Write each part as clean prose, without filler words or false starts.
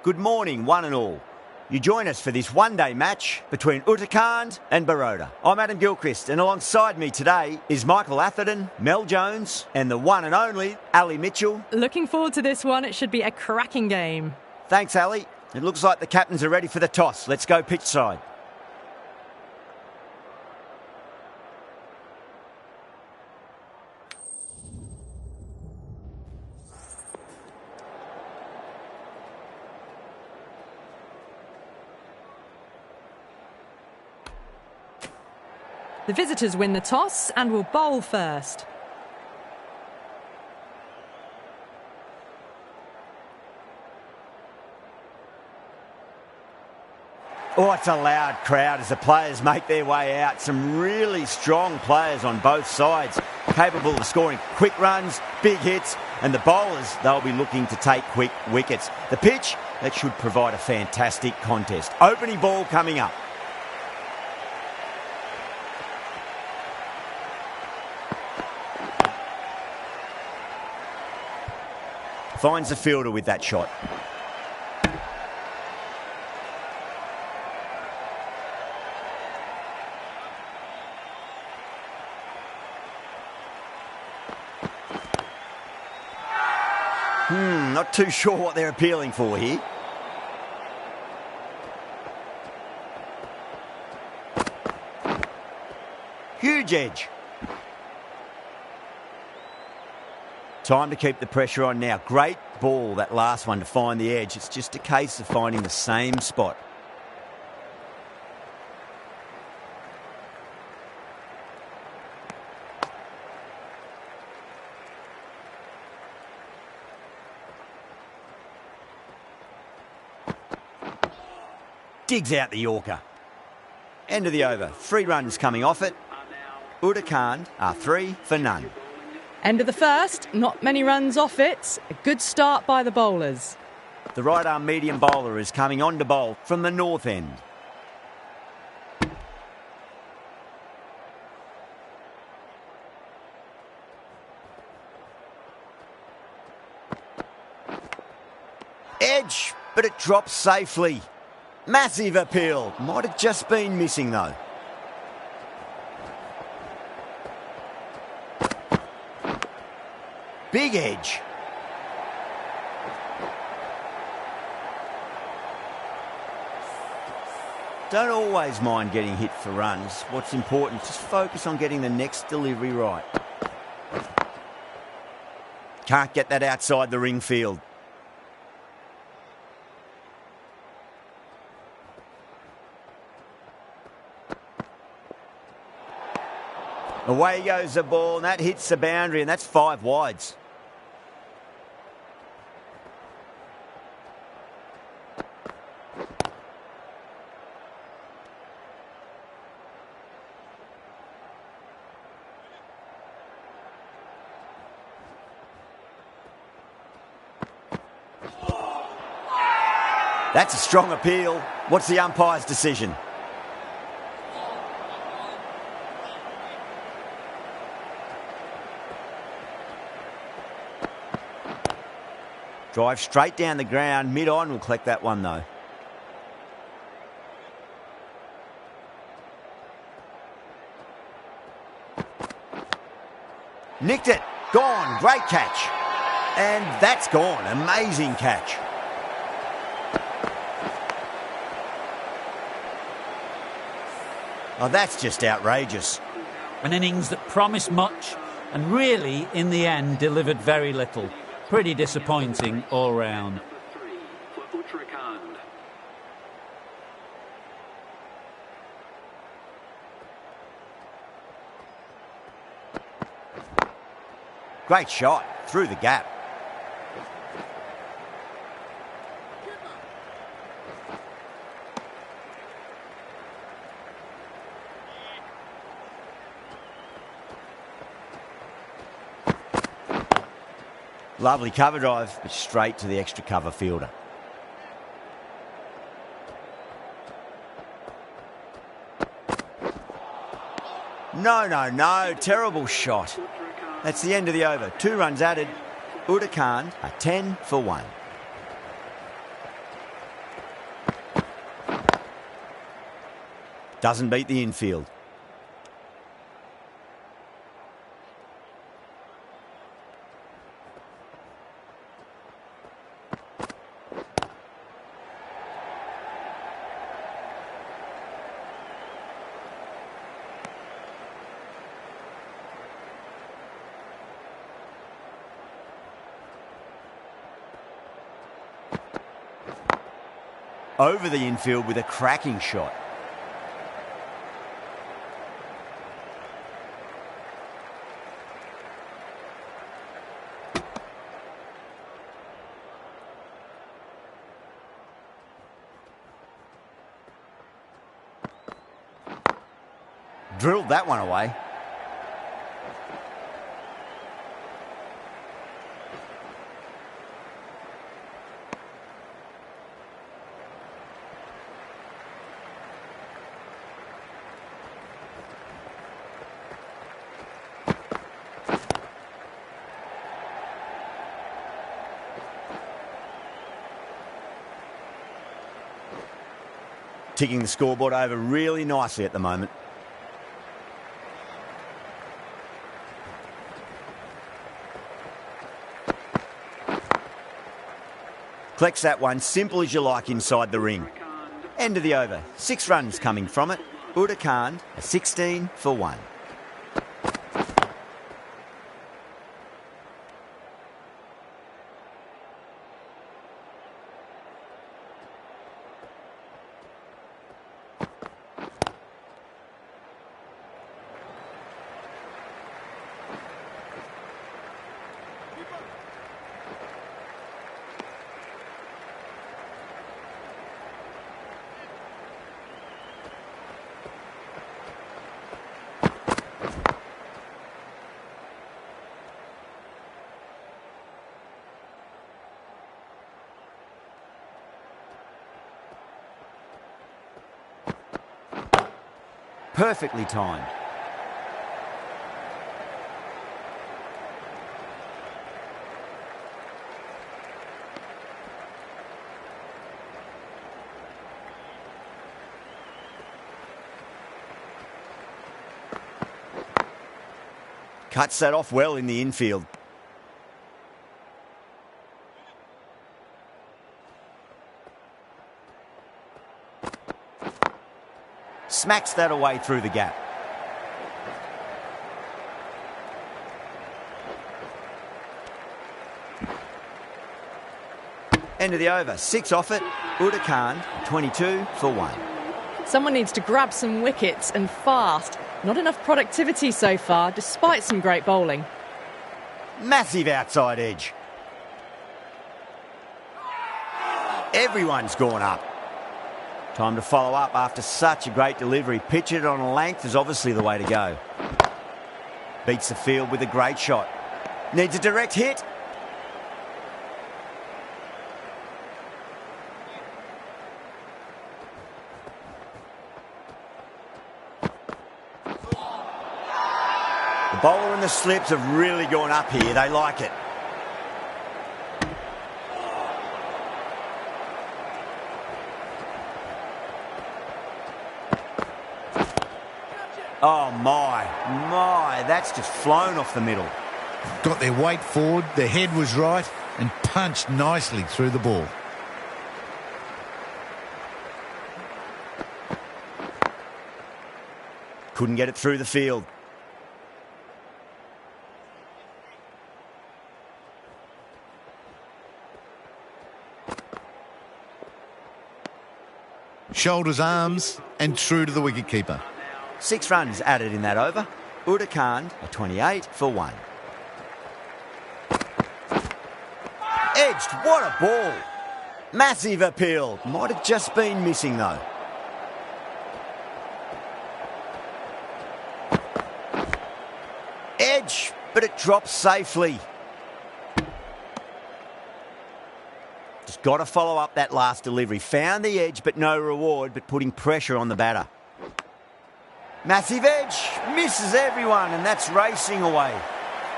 Good morning, one and all. You join us for this one-day match between Uttarakhand and Baroda. I'm Adam Gilchrist, and alongside me today is Michael Atherton, Mel Jones, and the one and only Ali Mitchell. Looking forward to this one. It should be a cracking game. Thanks, Ali. It looks like the captains are ready for the toss. Let's go pitch side. The visitors win the toss and will bowl first. Oh, it's a loud crowd as the players make their way out. Some really strong players on both sides, capable of scoring quick runs, big hits, and the bowlers, they'll be looking to take quick wickets. The pitch, that should provide a fantastic contest. Opening ball coming up. Finds the fielder with that shot. Not too sure what they're appealing for here. Huge edge. Time to keep the pressure on now. Great ball, that last one, to find the edge. It's just a case of finding the same spot. Digs out the Yorker. End of the over. 3 runs coming off it. Uttarakhand are 3 for none. End of the first, not many runs off it. A good start by the bowlers. The right-arm medium bowler is coming on to bowl from the north end. Edge, but it drops safely. Massive appeal. Might have just been missing though. Big edge. Don't always mind getting hit for runs. What's important is just focus on getting the next delivery right. Can't get that outside the ring field. Away goes the ball, and that hits the boundary, and that's 5 wides. That's a strong appeal. What's the umpire's decision? Drive straight down the ground. Mid-on will collect that one though. Nicked it. Gone. Great catch. And that's gone. Amazing catch. Oh, that's just outrageous. An innings that promised much and really, in the end, delivered very little. Pretty disappointing all round. Great shot through the gap. Lovely cover drive, but straight to the extra cover fielder. No. Terrible shot. That's the end of the over. 2 runs added. Uttarakhand are 10 for 1. Doesn't beat the infield. Over the infield with a cracking shot. Drilled that one away. Ticking the scoreboard over really nicely at the moment. Collects that one, simple as you like inside the ring. End of the over. 6 runs coming from it. Udakand, a 16 for 1. Perfectly timed. Cuts that off well in the infield. Smacks that away through the gap. End of the over. 6 off it. Udakand, 22 for 1. Someone needs to grab some wickets and fast. Not enough productivity so far, despite some great bowling. Massive outside edge. Everyone's gone up. Time to follow up after such a great delivery. Pitch it on a length is obviously the way to go. Beats the field with a great shot. Needs a direct hit. The bowler and the slips have really gone up here. They like it. Oh, my, that's just flown off the middle. Got their weight forward, their head was right, and punched nicely through the ball. Couldn't get it through the field. Shoulders, arms, and true to the wicketkeeper. 6 runs added in that over. Udakand, a 28 for 1. Edged, what a ball. Massive appeal. Might have just been missing though. Edge, but it drops safely. Just got to follow up that last delivery. Found the edge, but no reward, but putting pressure on the batter. Massive edge, misses everyone, and that's racing away.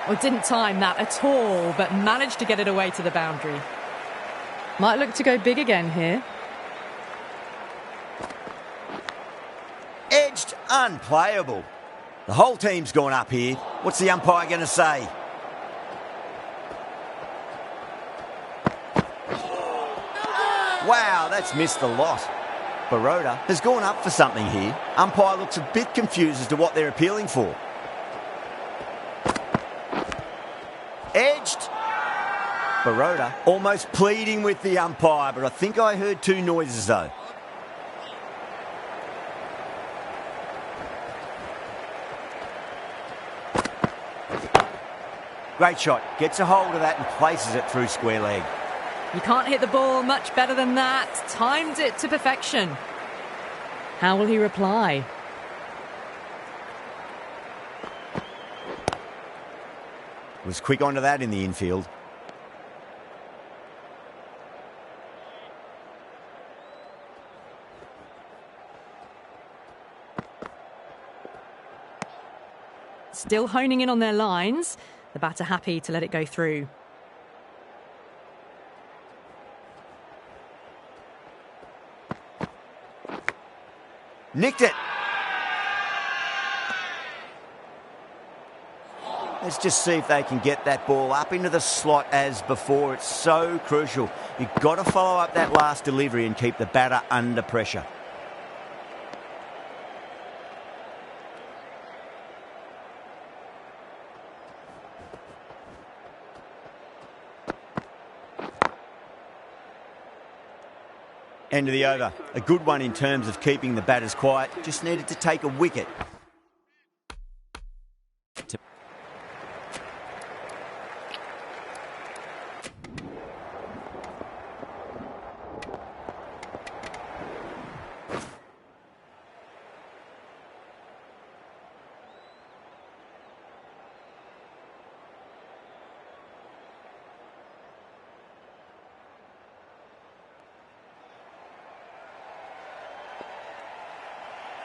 Well, didn't time that at all, but managed to get it away to the boundary. Might look to go big again here. Unplayable. The whole team's gone up here. What's the umpire going to say? Wow, that's missed the lot. Baroda has gone up for something here. Umpire looks a bit confused as to what they're appealing for. Edged. Baroda almost pleading with the umpire, but I think I heard two noises though. Great shot. Gets a hold of that and places it through square leg. You can't hit the ball much better than that. Timed it to perfection. How will he reply? Was quick onto that in the infield. Still honing in on their lines. The batter happy to let it go through. Nicked it. Let's just see if they can get that ball up into the slot as before. It's so crucial. You've got to follow up that last delivery and keep the batter under pressure. End of the over. A good one in terms of keeping the batters quiet. Just needed to take a wicket.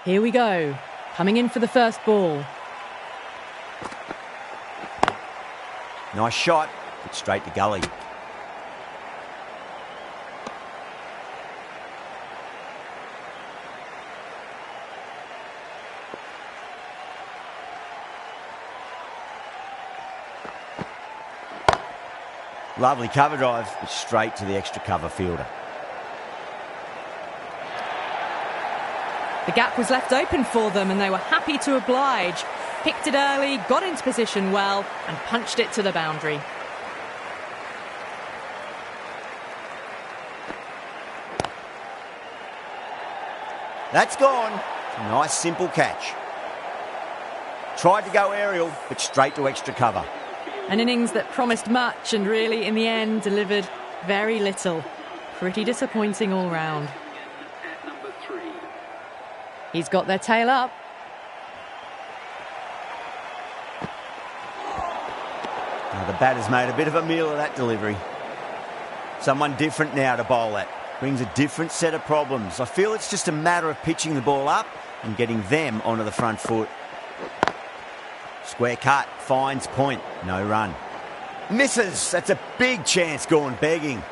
Here we go. Coming in for the first ball. Nice shot. Hit straight to gully. Lovely cover drive, but straight to the extra cover fielder. The gap was left open for them and they were happy to oblige. Picked it early, got into position well and punched it to the boundary. That's gone. Nice simple catch. Tried to go aerial, but straight to extra cover. An innings that promised much and really in the end delivered very little. Pretty disappointing all round. He's got their tail up. Now the batter's made a bit of a meal of that delivery. Someone different now to bowl that. Brings a different set of problems. I feel it's just a matter of pitching the ball up and getting them onto the front foot. Square cut, finds point, no run. Misses, that's a big chance gone begging.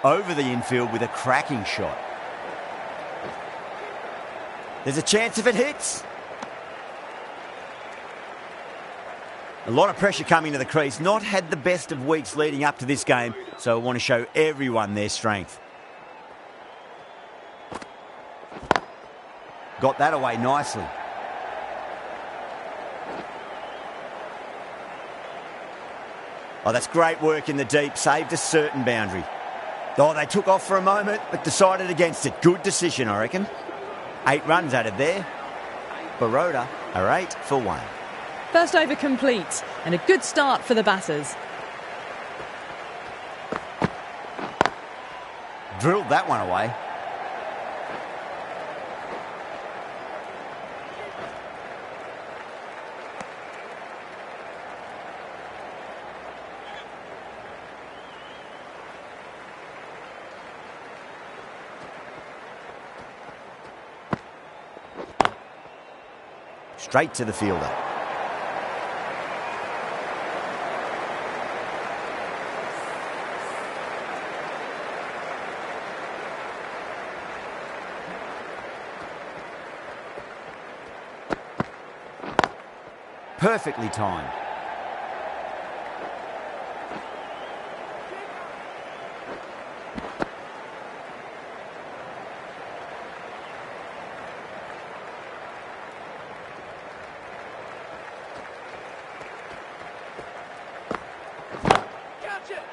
Over the infield with a cracking shot. There's a chance if it hits. A lot of pressure coming to the crease. Not had the best of weeks leading up to this game, so I want to show everyone their strength. Got that away nicely. Oh, that's great work in the deep. Saved a certain boundary. Oh, they took off for a moment, but decided against it. Good decision, I reckon. 8 runs added there. Baroda are 8 for 1. First over complete and a good start for the batters. Drilled that one away. Straight to the fielder. Perfectly timed.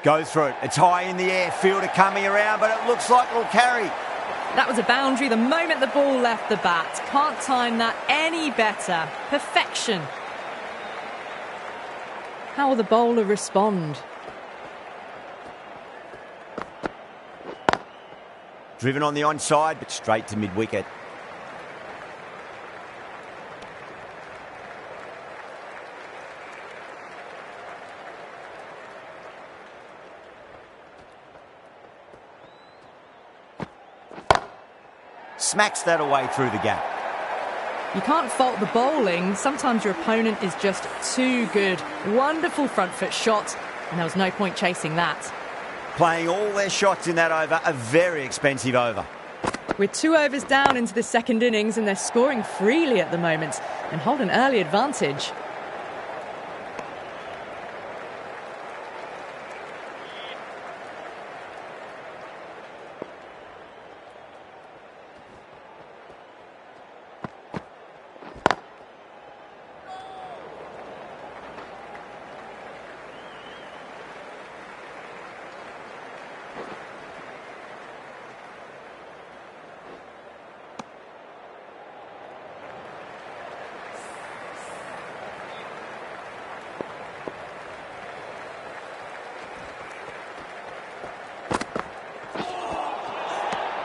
Go through it. It's high in the air. Fielder coming around, but it looks like it'll carry. That was a boundary the moment the ball left the bat. Can't time that any better. Perfection. How will the bowler respond? Driven on the onside, but straight to mid-wicket. Smacks that away through the gap. You can't fault the bowling. Sometimes your opponent is just too good. Wonderful front foot shot, and there was no point chasing that. Playing all their shots in that over, a very expensive over. We're 2 overs down into the second innings, and they're scoring freely at the moment and hold an early advantage.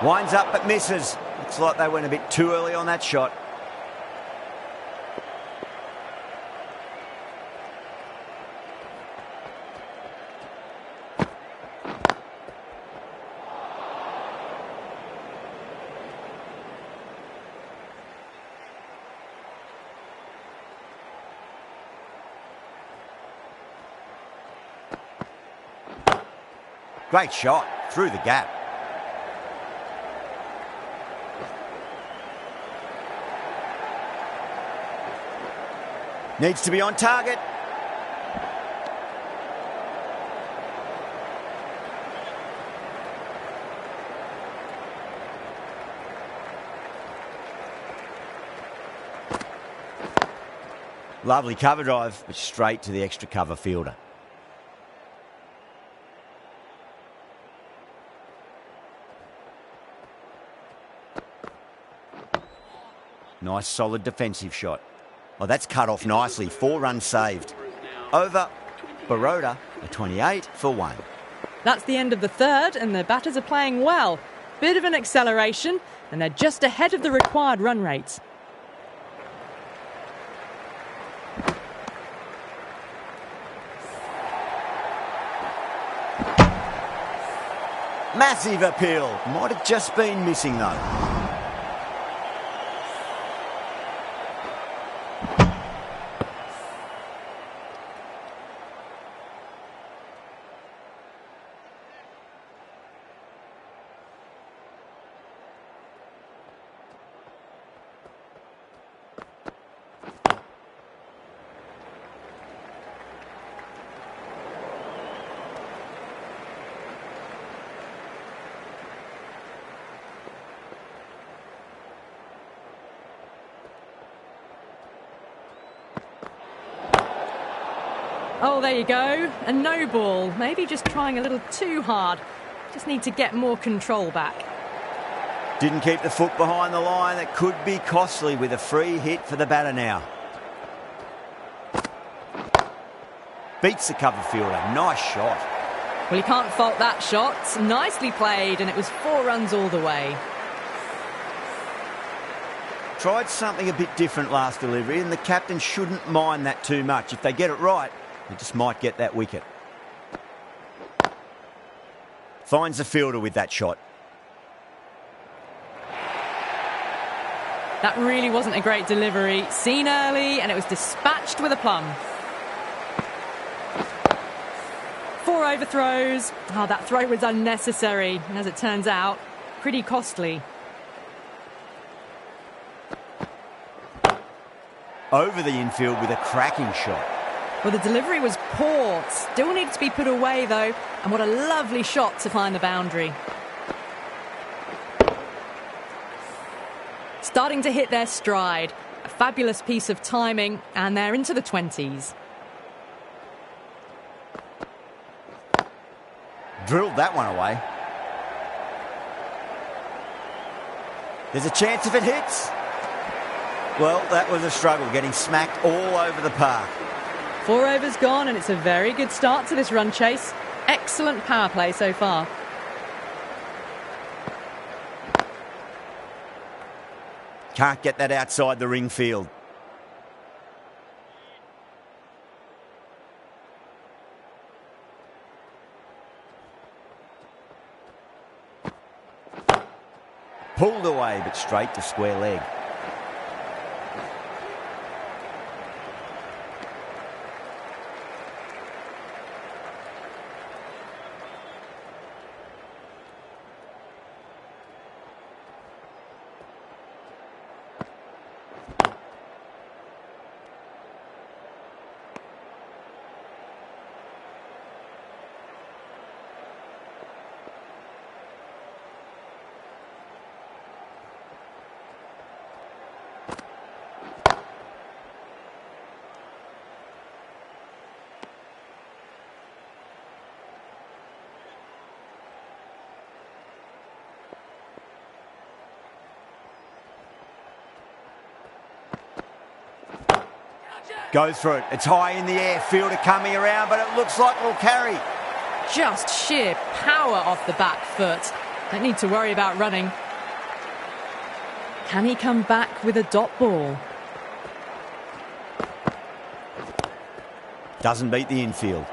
Winds up but misses. Looks like they went a bit too early on that shot. Great shot through the gap. Needs to be on target. Lovely cover drive, but straight to the extra cover fielder. Nice solid defensive shot. Oh, that's cut off nicely. 4 runs saved. Over. Baroda, a 28 for 1. That's the end of the third, and the batters are playing well. Bit of an acceleration, and they're just ahead of the required run rate. Massive appeal. Might have just been missing though. Oh, there you go. A no ball. Maybe just trying a little too hard. Just need to get more control back. Didn't keep the foot behind the line. That could be costly with a free hit for the batter now. Beats the cover fielder. Nice shot. Well, you can't fault that shot. Nicely played, and it was 4 runs all the way. Tried something a bit different last delivery, and the captain shouldn't mind that too much. If they get it right, they just might get that wicket. Finds the fielder with that shot. That really wasn't a great delivery. Seen early, and it was dispatched with a plum. 4 overthrows. Oh, that throw was unnecessary, and as it turns out, pretty costly. over the infield with a cracking shot. Well, the delivery was poor. Still needed to be put away, though. And what a lovely shot to find the boundary. Starting to hit their stride. A fabulous piece of timing, and they're into the 20s. Drilled that one away. There's a chance if it hits. Well, that was a struggle, getting smacked all over the park. 4 overs gone, and it's a very good start to this run chase. Excellent power play so far. Can't get that outside the ring field. Pulled away, but straight to square leg. Goes through it. It's high in the air. Fielder coming around, but it looks like it'll carry. Just sheer power off the back foot. Don't need to worry about running. Can he come back with a dot ball? Doesn't beat the infield.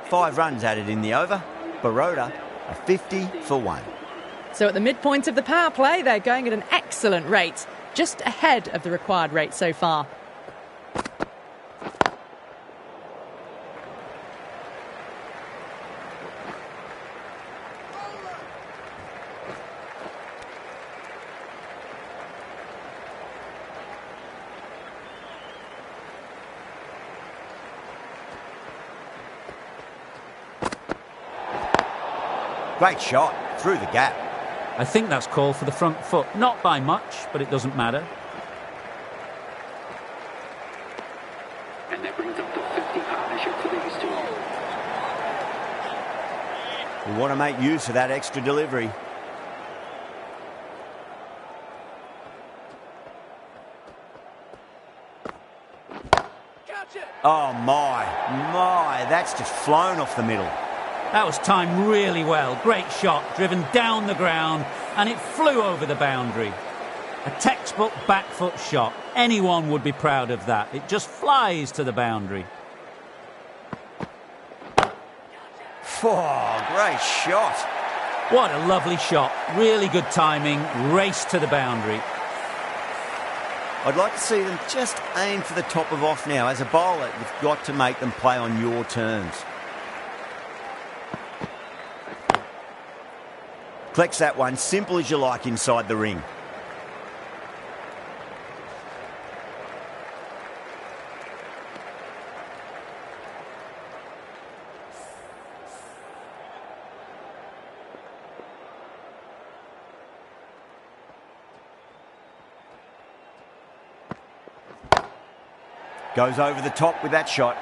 5 runs added in the over. Baroda, a 50 for 1. So at the midpoint of the power play, they're going at an excellent rate. Just ahead of the required rate so far. Great shot through the gap. I think that's called for the front foot. Not by much, but it doesn't matter. And that brings up the 50 partnership for these two. We want to make use of that extra delivery. Oh my, that's just flown off the middle. That was timed really well. Great shot, driven down the ground, and it flew over the boundary. A textbook back foot shot. Anyone would be proud of that. It just flies to the boundary. Oh, great shot. What a lovely shot. Really good timing. Race to the boundary. I'd like to see them just aim for the top of off now. As a bowler, you've got to make them play on your terms. Collects that one, simple as you like, inside the ring. Goes over the top with that shot.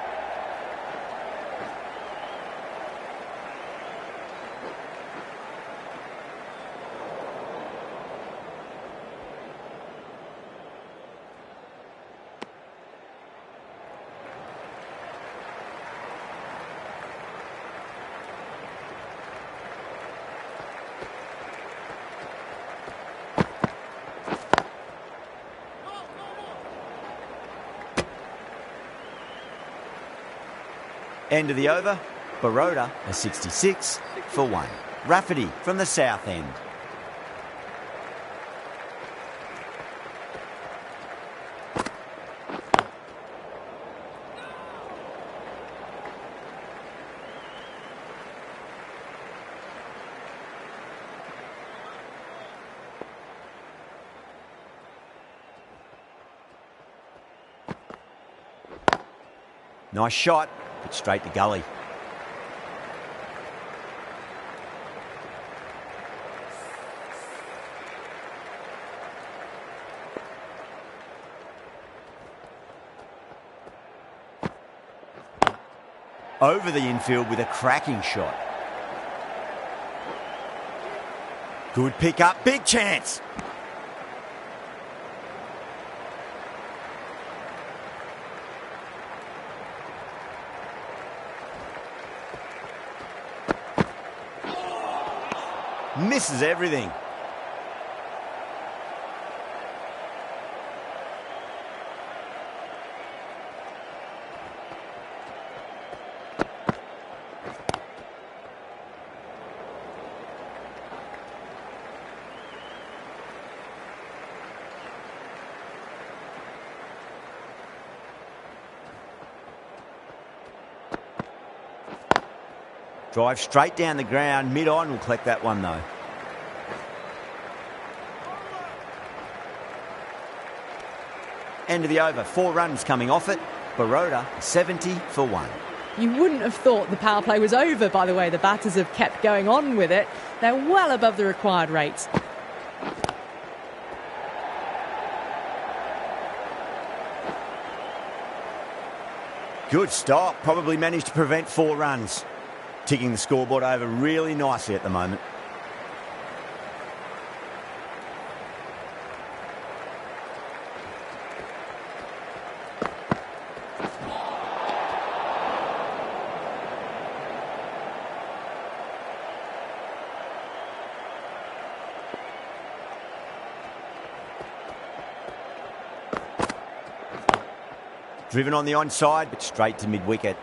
End of the over, Baroda a 66 for 1. Rafferty from the south end. Nice shot, but straight to gully. Over the infield with a cracking shot. Good pick up, big chance. Misses everything. Drive straight down the ground, mid-on will collect that one though. End of the over, 4 runs coming off it. Baroda 70 for 1. You wouldn't have thought the power play was over by the way the batters have kept going on with it. They're well above the required rates. Good stop, probably managed to prevent 4 runs. Ticking the scoreboard over really nicely at the moment. Driven on the onside, but straight to mid-wicket.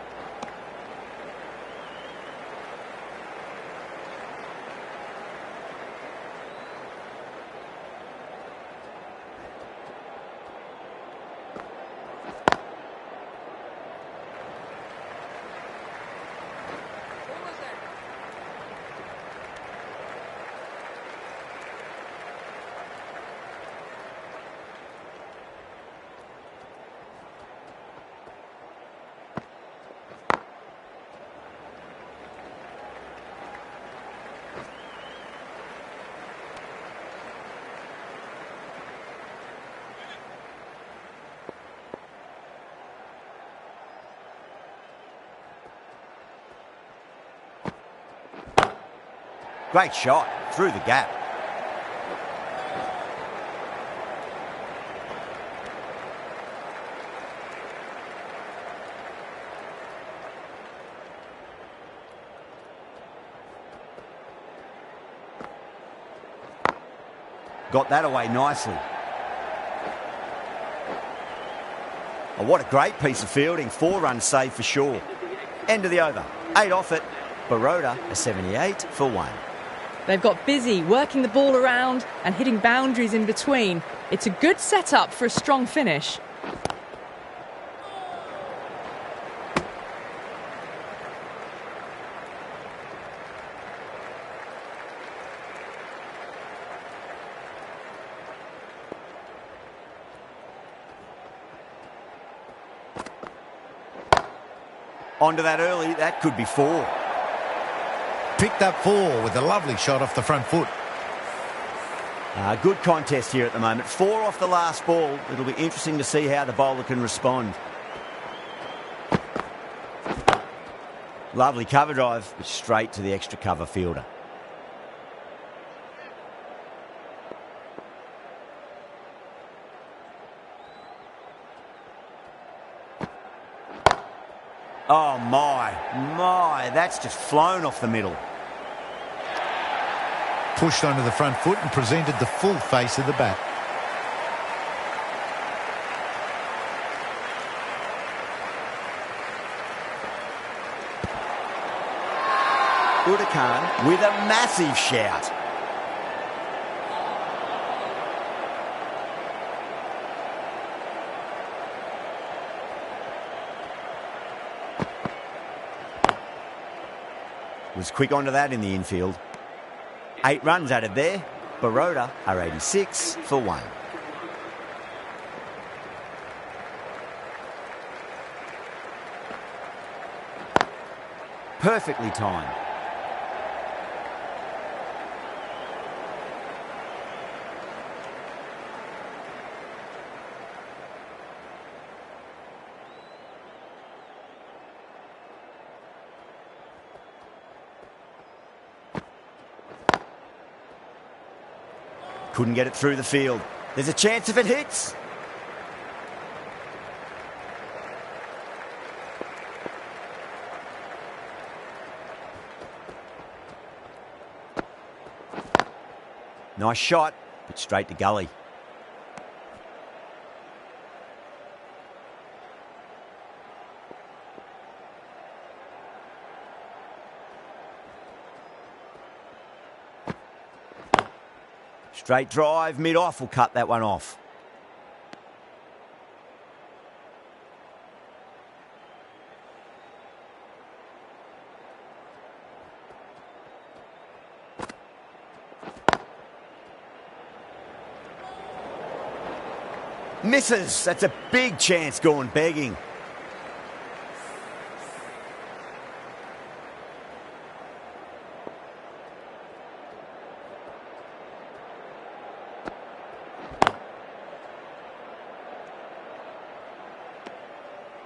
Great shot, through the gap. Got that away nicely. Oh, what a great piece of fielding. 4 runs saved for sure. End of the over. 8 off it. Baroda a 78 for 1. They've got busy working the ball around and hitting boundaries in between. It's a good setup for a strong finish. Onto that early, that could be 4. Picked up 4 with a lovely shot off the front foot. Good contest here at the moment. 4 off the last ball. It'll be interesting to see how the bowler can respond. Lovely cover drive, but straight to the extra cover fielder. Oh my, that's just flown off the middle. Pushed onto the front foot and presented the full face of the bat. Udakan with a massive shout. Was quick onto that in the infield. 8 runs added there. Baroda are 86 for 1. perfectly timed. Couldn't get it through the field. There's a chance if it hits. Nice shot, but straight to gully. Straight drive, mid-off will cut that one off. Misses. That's a big chance going begging.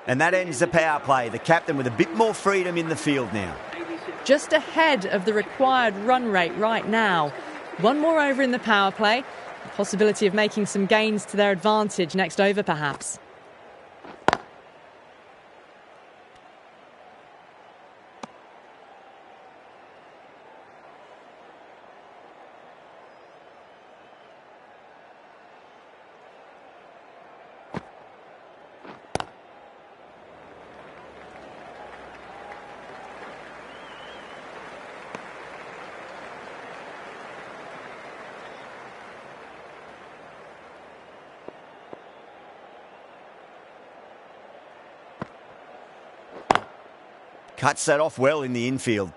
And that ends the power play. The captain with a bit more freedom in the field now. Just ahead of the required run rate right now. One more over in the power play. The possibility of making some gains to their advantage next over, perhaps. Cuts that off well in the infield.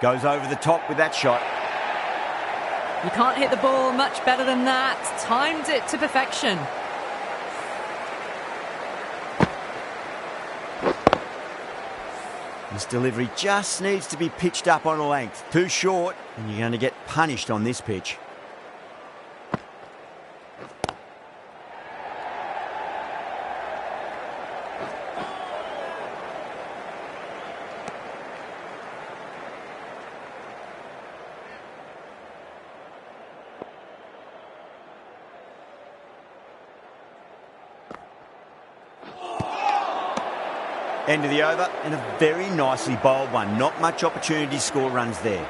Goes over the top with that shot. You can't hit the ball much better than that. Timed it to perfection. This delivery just needs to be pitched up on a length. Too short, and you're going to get punished on this pitch. End of the over, and a very nicely bowled one. Not much opportunity to score runs there.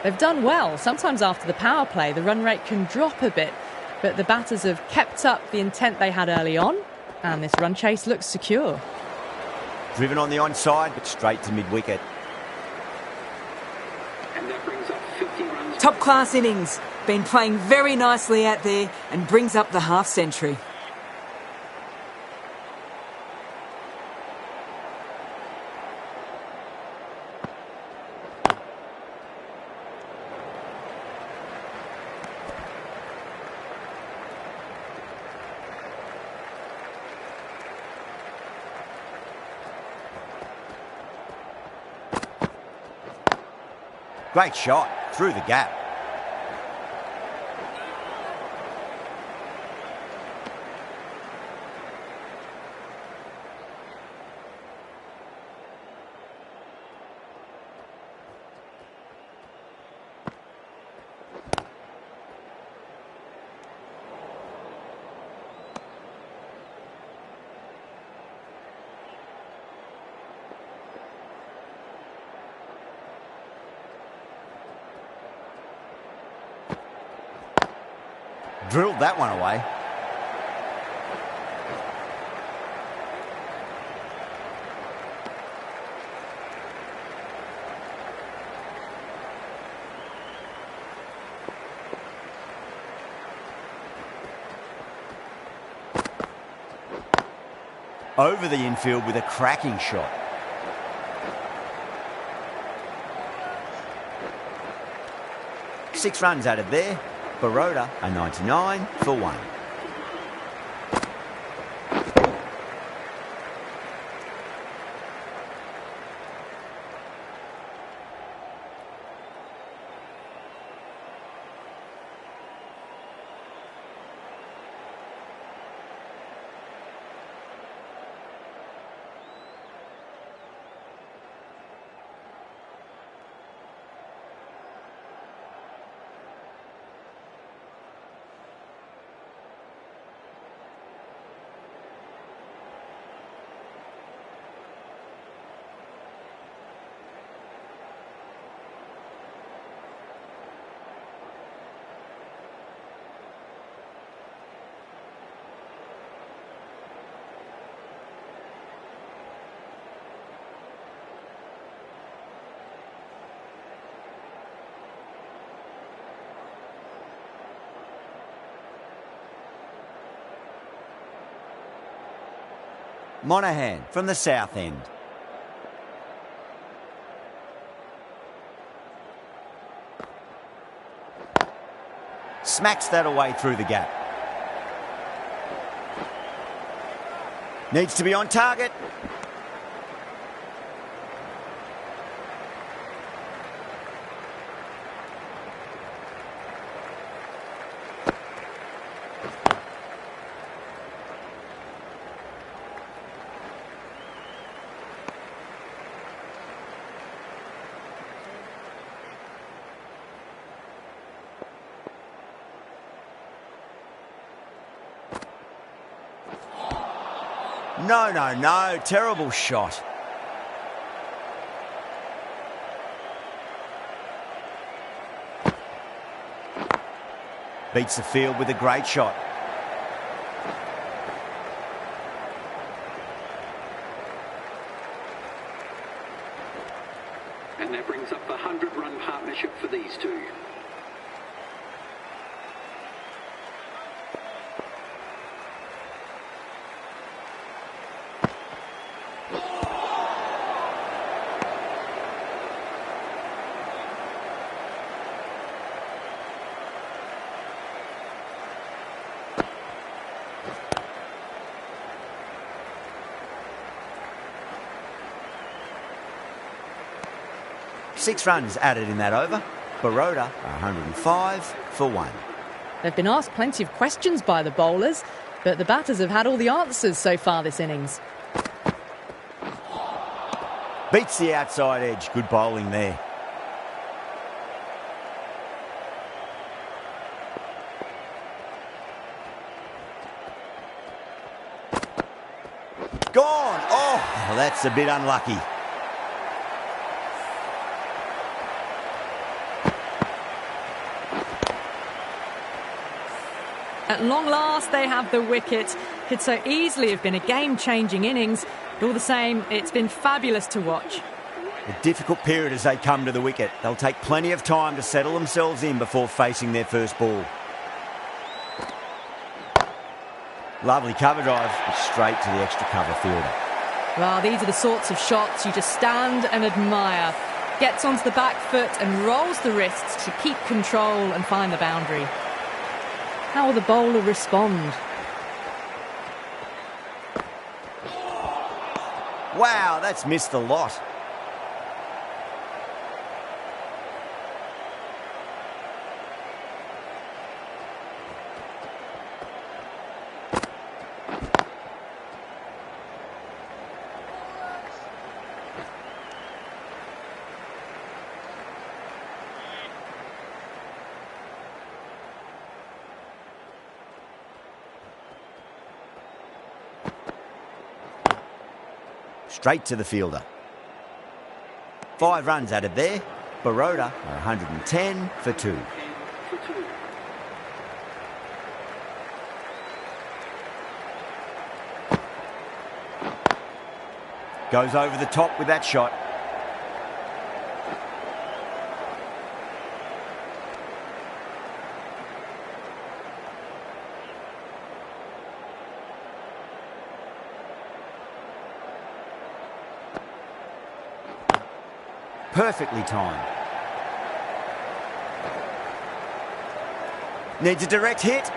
They've done well. Sometimes after the power play, the run rate can drop a bit, but the batters have kept up the intent they had early on, and this run chase looks secure. Driven on the onside, but straight to mid-wicket. And that brings up 50 runs. Top class innings. Been playing very nicely out there and brings up the half century. Great shot, through the gap. Drilled that one away. Over the infield with a cracking shot. Six runs out of there. Baroda a 99 for 1. Monahan from the south end. Smacks that away through the gap. Needs to be on target. No. Terrible shot. Beats the field with a great shot. And that brings up the 100-run partnership for these two. Six runs added in that over. Baroda 105 for 1. They've been asked plenty of questions by the bowlers, but the batters have had all the answers so far this innings. Beats the outside edge. Good bowling there. Gone! Oh, that's a bit unlucky. At long last, they have the wicket. Could so easily have been a game-changing innings, but all the same, it's been fabulous to watch. A difficult period as they come to the wicket. They'll take plenty of time to settle themselves in before facing their first ball. Lovely cover drive, straight to the extra cover fielder. Well, these are the sorts of shots you just stand and admire. Gets onto the back foot and rolls the wrists to keep control and find the boundary. How will the bowler respond? Wow, that's missed a lot. Straight to the fielder. 5 runs added there. Baroda 110 for 2. Goes over the top with that shot. Perfectly timed. Needs a direct hit.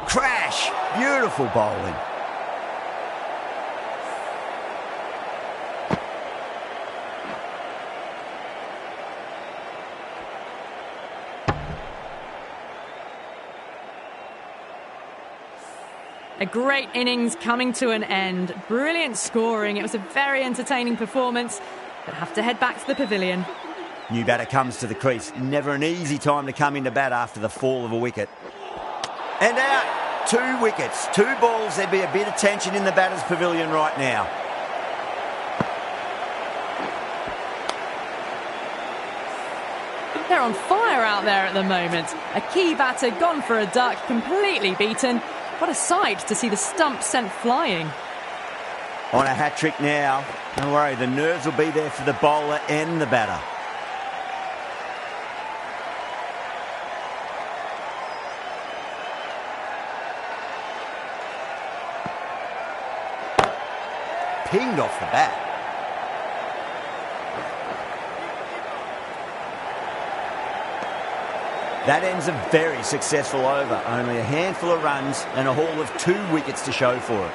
Crash! Beautiful bowling. A great innings coming to an end. Brilliant scoring. It was a very entertaining performance, but have to head back to the pavilion. New batter comes to the crease. Never an easy time to come into bat after the fall of a wicket. And out. 2 wickets. 2 balls. There'd be a bit of tension in the batter's pavilion right now. They're on fire out there at the moment. A key batter gone for a duck, completely beaten. What a sight to see the stump sent flying. On a hat-trick now. Don't worry, the nerves will be there for the bowler and the batter. Pinged off the bat. That ends a very successful over. Only a handful of runs and a haul of 2 wickets to show for it.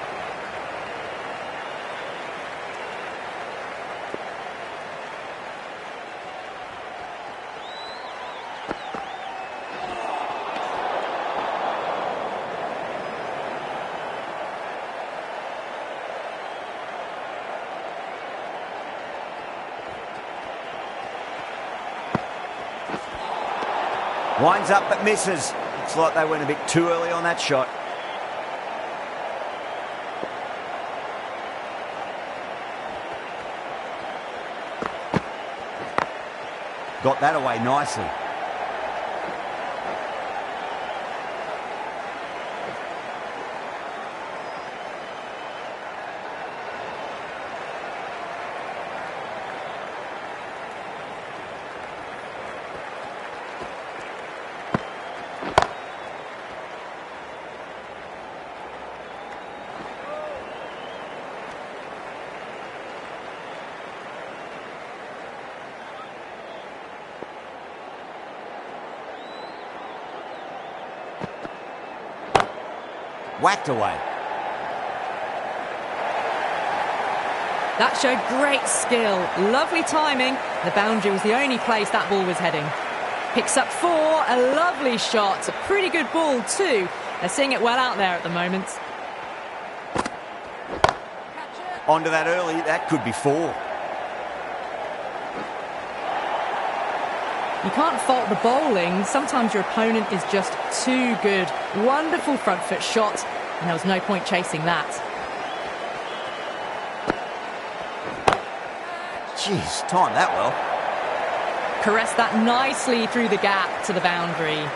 Winds up but misses. Looks like they went a bit too early on that shot. Got that away nicely. Whacked away. That showed great skill. Lovely timing. The boundary was the only place that ball was heading. Picks up 4. A lovely shot. A pretty good ball too. They're seeing it well out there at the moment. Onto that early. That could be 4. You can't fault the bowling. Sometimes your opponent is just too good. Wonderful front foot shot, and there was no point chasing that. Jeez, timed that well. Caressed that nicely through the gap to the boundary.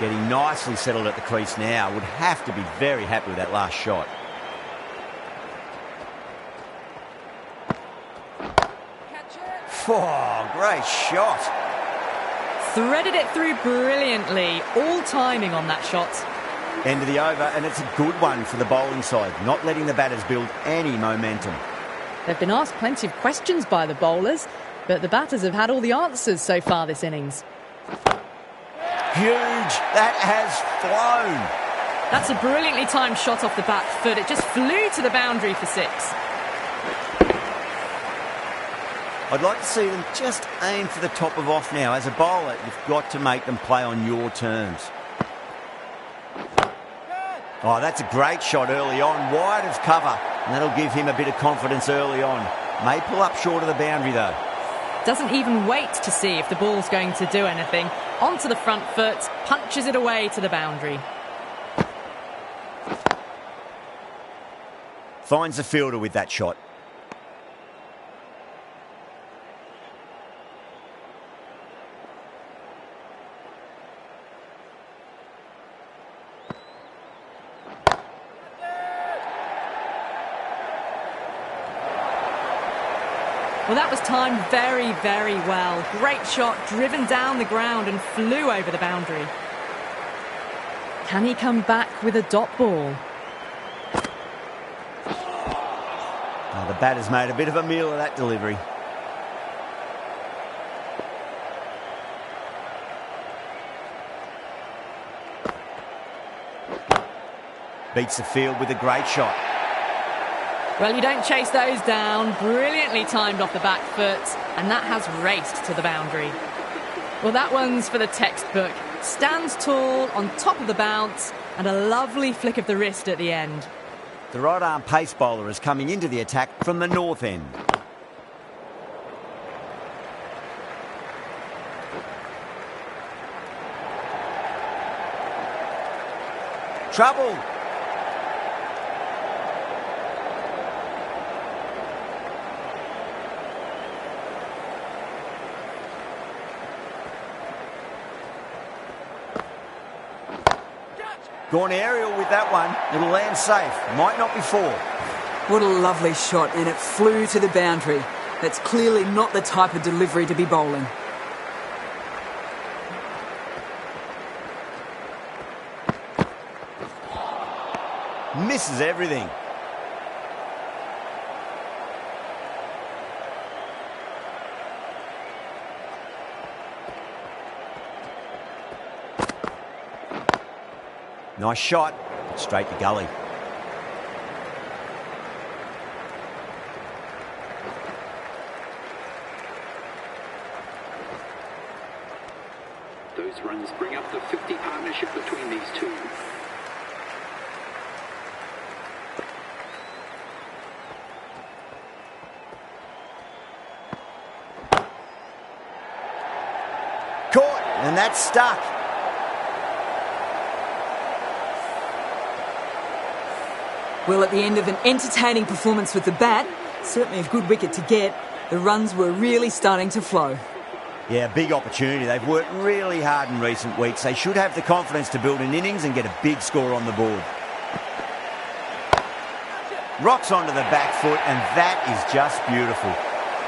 Getting nicely settled at the crease now. Would have to be very happy with that last shot. Oh, great shot. Threaded it through brilliantly. All timing on that shot. End of the over, and it's a good one for the bowling side, not letting the batters build any momentum. They've been asked plenty of questions by the bowlers, but the batters have had all the answers so far this innings. Huge. That has flown. That's a brilliantly timed shot off the back foot. It just flew to the boundary for 6. I'd like to see them just aim for the top of off now. As a bowler, you've got to make them play on your terms. Oh, that's a great shot early on, wide of cover, and that'll give him a bit of confidence early on. May pull up short of the boundary, though. Doesn't even wait to see if the ball's going to do anything. Onto the front foot, punches it away to the boundary. Finds the fielder with that shot. Well, that was timed very, very well. Great shot, driven down the ground and flew over the boundary. Can he come back with a dot ball? Oh, the batter's made a bit of a meal of that delivery. Beats the field with a great shot. Well, you don't chase those down. Brilliantly timed off the back foot, and that has raced to the boundary. Well, that one's for the textbook. Stands tall, on top of the bounce, and a lovely flick of the wrist at the end. The right-arm pace bowler is coming into the attack from the north end. Trouble! Gone aerial with that one. It'll land safe. Might not be four. What a lovely shot, and it flew to the boundary. That's clearly not the type of delivery to be bowling. Misses everything. Nice shot, straight to gully. Those runs bring up the 50 partnership between these two. Caught, and that's stuck. Well, at the end of an entertaining performance with the bat, certainly a good wicket to get, the runs were really starting to flow. Yeah, big opportunity. They've worked really hard in recent weeks. They should have the confidence to build an innings and get a big score on the board. Rocks onto the back foot, and that is just beautiful.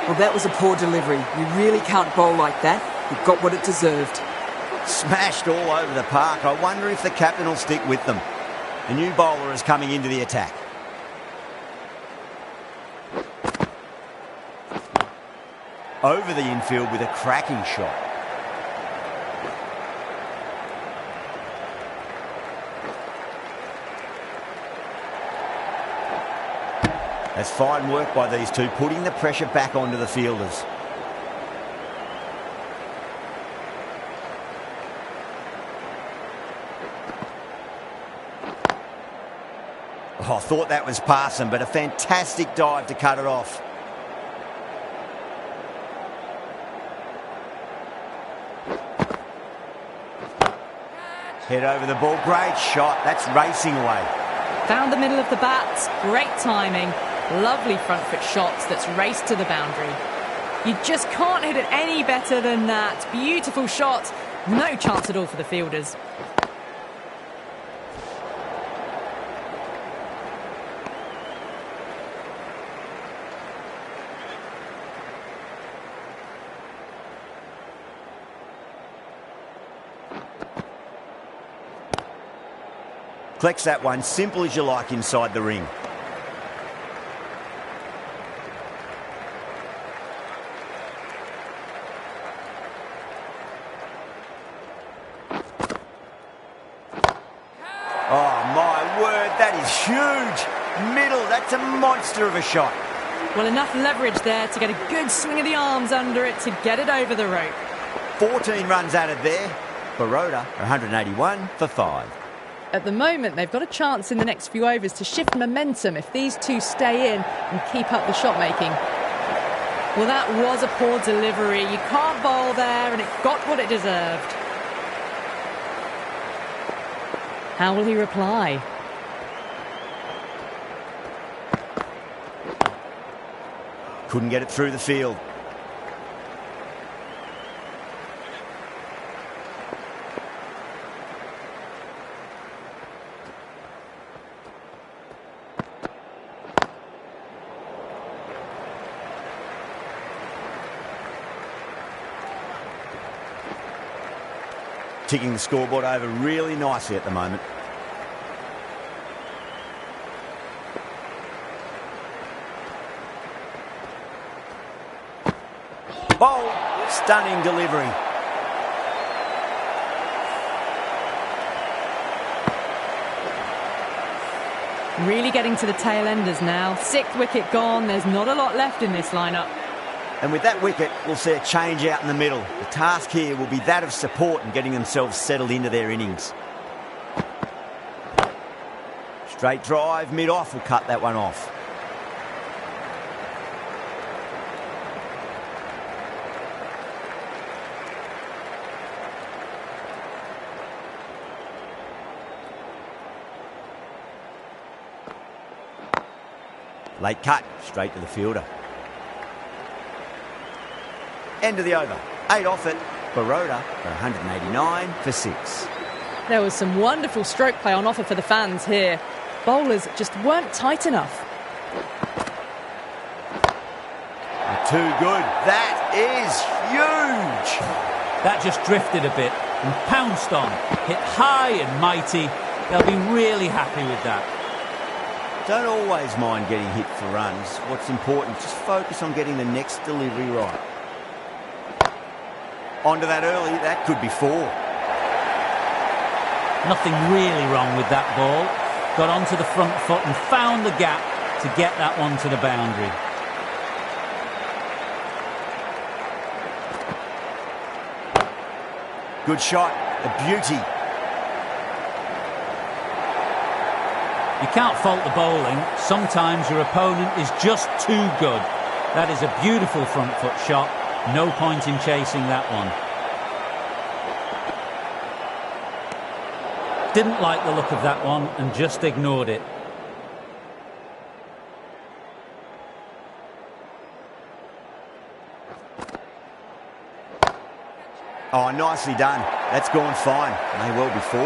Well, that was a poor delivery. You really can't bowl like that. It got what it deserved. Smashed all over the park. I wonder if the captain will stick with them. The new bowler is coming into the attack. Over the infield with a cracking shot. That's fine work by these two, putting the pressure back onto the fielders. Oh, I thought that was passing, but a fantastic dive to cut it off. Head over the ball, great shot. That's racing away. Found the middle of the bat, great timing. Lovely front foot shots that's raced to the boundary. You just can't hit it any better than that. Beautiful shot. No chance at all for the fielders. Collects that one, simple as you like, inside the ring. Oh, my word, that is huge. Middle, that's a monster of a shot. Well, enough leverage there to get a good swing of the arms under it to get it over the rope. 14 runs added there. Baroda, 181 for 5. At the moment, they've got a chance in the next few overs to shift momentum if these two stay in and keep up the shot making. Well, that was a poor delivery. You can't bowl there, and it got what it deserved. How will he reply? Couldn't get it through the field. ticking the scoreboard over really nicely at the moment. Bold, stunning delivery. Really getting to the tail enders now. 6th wicket gone. There's not a lot left in this lineup. And with that wicket, we'll see a change out in the middle. The task here will be that of support and getting themselves settled into their innings. Straight drive, mid-off will cut that one off. Late cut, straight to the fielder. End of the over. 8 off it. Baroda for 189 for 6. There was some wonderful stroke play on offer for the fans here. Bowlers just weren't tight enough. Too good. That is huge. That just drifted a bit and pounced on. Hit high and mighty. They'll be really happy with that. Don't always mind getting hit for runs. What's important, just focus on getting the next delivery right. Onto that early, that could be 4. Nothing really wrong with that ball. Got onto the front foot and found the gap to get that one to the boundary. Good shot, a beauty. You can't fault the bowling. Sometimes your opponent is just too good. That is a beautiful front foot shot. No point in chasing that one. Didn't like the look of that one and just ignored it. Oh, nicely done. That's gone fine. May well be 4.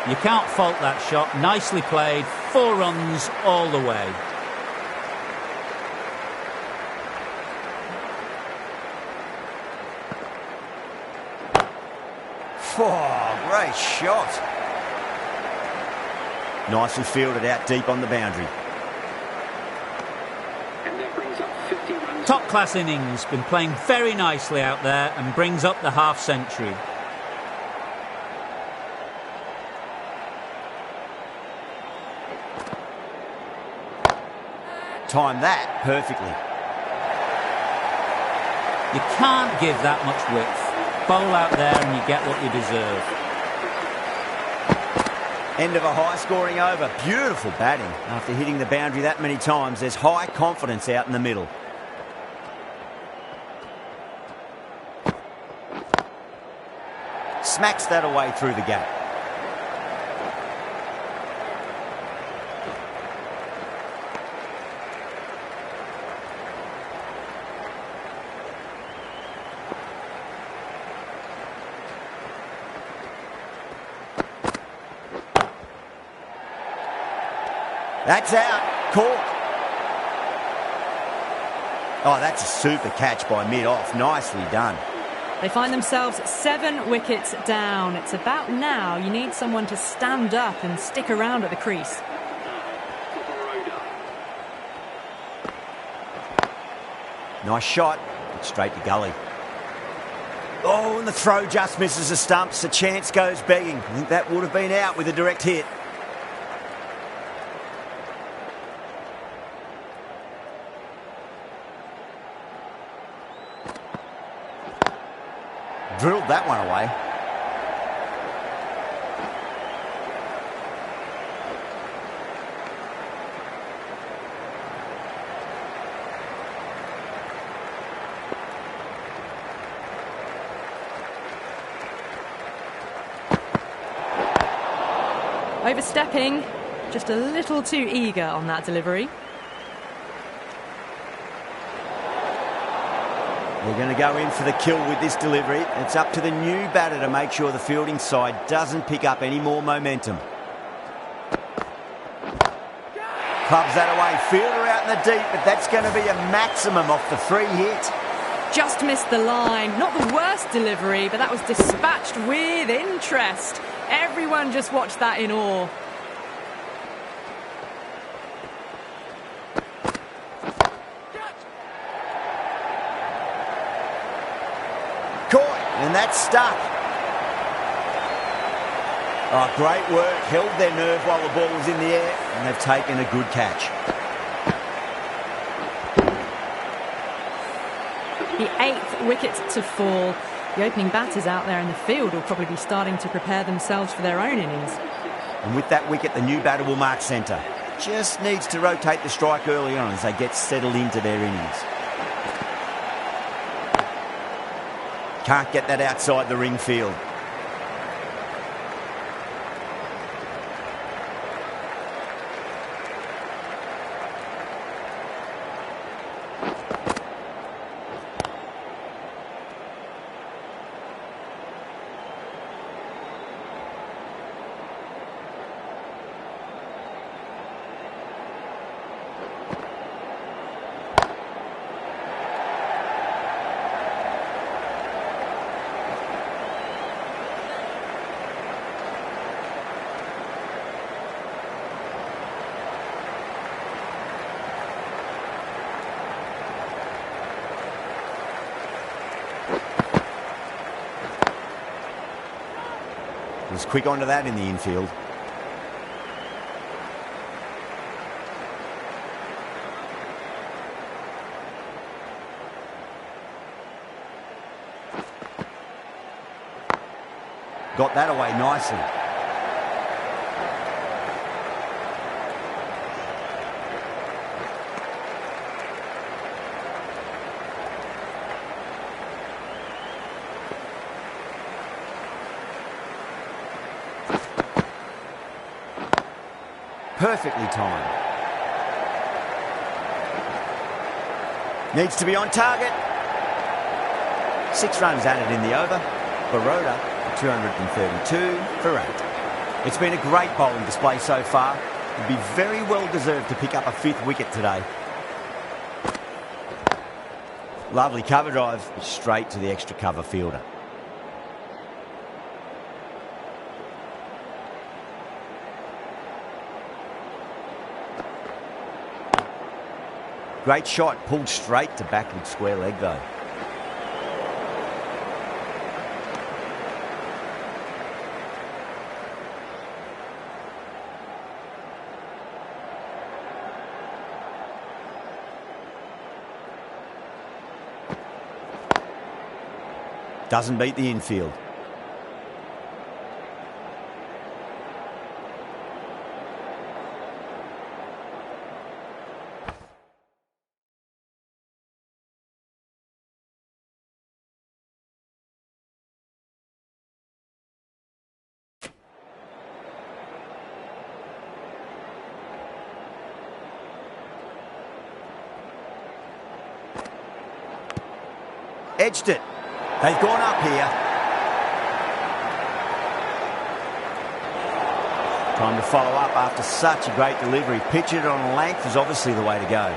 You can't fault that shot. Nicely played. 4 runs all the way. Oh, great shot. Nicely fielded out deep on the boundary. And that brings up 50 runs. Top class innings. Been playing very nicely out there and brings up the half century. Timed that perfectly. You can't give that much width. Bowl out there and you get what you deserve. End of a high-scoring over. Beautiful batting. After hitting the boundary that many times, there's high confidence out in the middle. Smacks that away through the gap. That's out. Caught. Oh, that's a super catch by mid-off. Nicely done. They find themselves 7 wickets down. It's about now you need someone to stand up and stick around at the crease. Nice shot. It's straight to gully. Oh, and the throw just misses the stumps. The chance goes begging. I think that would have been out with a direct hit. Drilled that one away. Overstepping, just a little too eager on that delivery. We're going to go in for the kill with this delivery. It's up to the new batter to make sure the fielding side doesn't pick up any more momentum. Clubs that away. Fielder out in the deep, but that's going to be a maximum off the free hit. just missed the line. Not the worst delivery, but that was dispatched with interest. Everyone just watched that in awe. Caught, and that's stuck. Oh, great work. Held their nerve while the ball was in the air, and they've taken a good catch. The 8th wicket to fall. The opening batters out there in the field will probably be starting to prepare themselves for their own innings. And with that wicket, the new batter will mark centre. Just needs to rotate the strike early on as they get settled into their innings. Can't get that outside the ring field. Was quick onto that in the infield. Got that away nicely. Perfectly timed. Needs to be on target. 6 runs added in the over. Baroda, 232 for 8. It's been a great bowling display so far. It'd be very well deserved to pick up a 5th wicket today. Lovely cover drive, straight to the extra cover fielder. Great shot, pulled straight to backward square leg though. Doesn't beat the infield. Edged it. They've gone up here. Time to follow up after such a great delivery. Pitch it on length is obviously the way to go.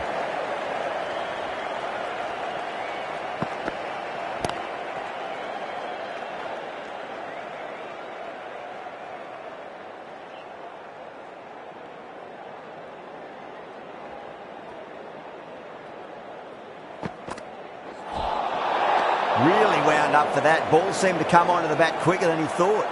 Really wound up for that. Ball seemed to come onto the bat quicker than he thought.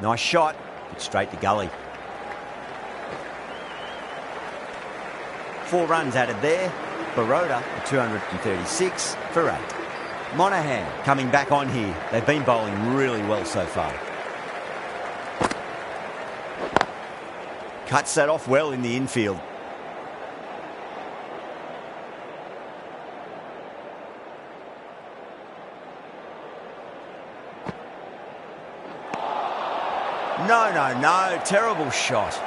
Nice shot, but straight to gully. 4 runs added there. Baroda, 236 for 8. Monahan coming back on here. They've been bowling really well so far. Cuts that off well in the infield. No. Terrible shot.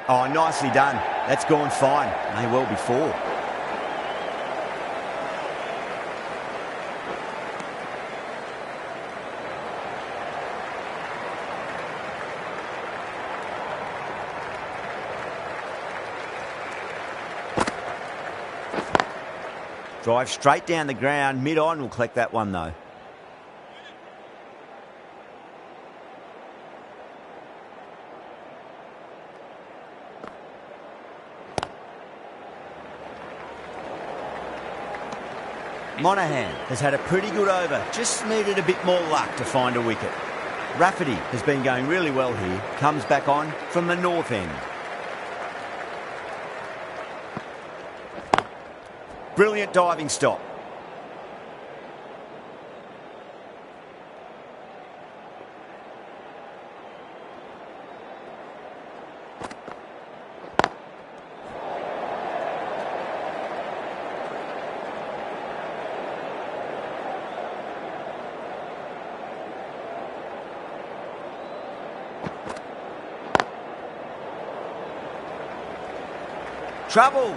Oh, nicely done. That's gone fine. May well be 4. Drive straight down the ground. Mid-on will collect that one, though. Monaghan has had a pretty good over, just needed a bit more luck to find a wicket. Rafferty has been going really well here, comes back on from the north end. Brilliant diving stop. Trouble.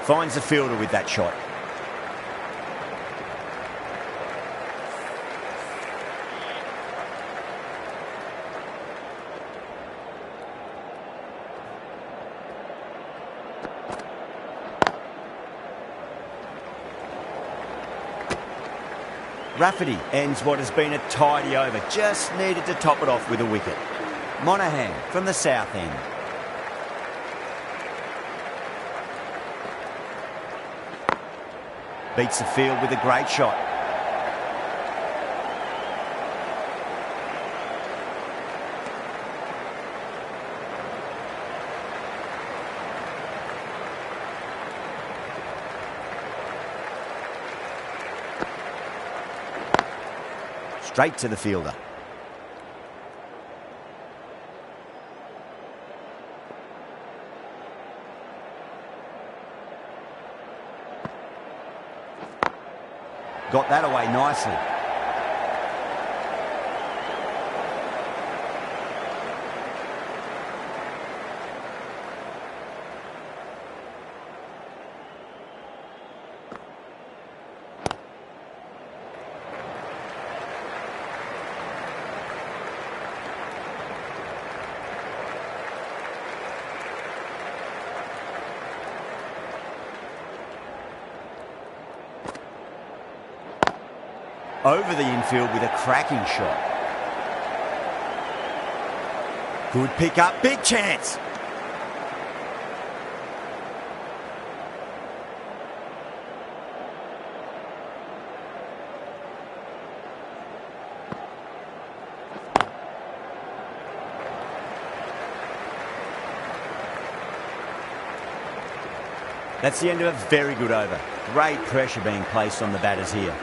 Finds the fielder with that shot. Rafferty ends what has been a tidy over. Just needed to top it off with a wicket. Monaghan from the south end. Beats the field with a great shot. Straight to the fielder. Got that away nicely. Over the infield with a cracking shot. Good pick up, big chance. That's the end of a very good over. Great pressure being placed on the batters here.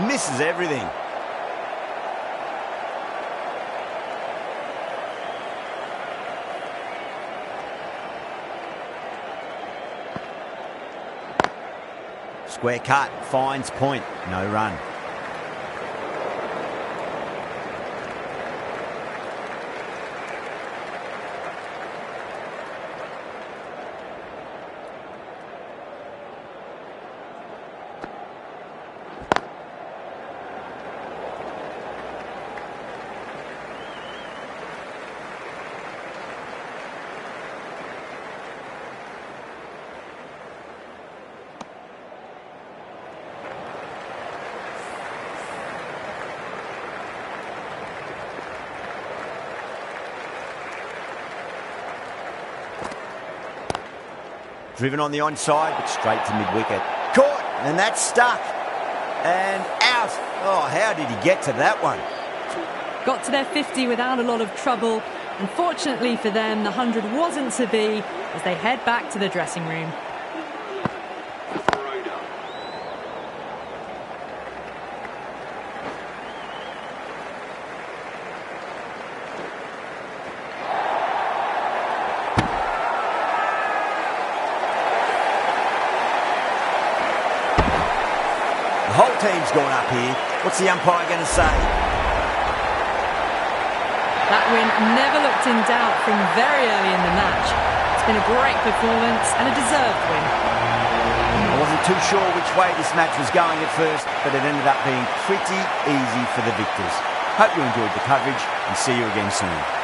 Misses everything. Square cut, finds point, no run. Driven on the onside, but straight to mid-wicket. Caught, and that's stuck. And out. Oh, how did he get to that one? Got to their 50 without a lot of trouble. Unfortunately for them, the 100 wasn't to be as they head back to the dressing room. The whole team's gone up here. What's the umpire going to say? That win never looked in doubt from very early in the match. It's been a great performance and a deserved win. I wasn't too sure which way this match was going at first, but it ended up being pretty easy for the victors. Hope you enjoyed the coverage and see you again soon.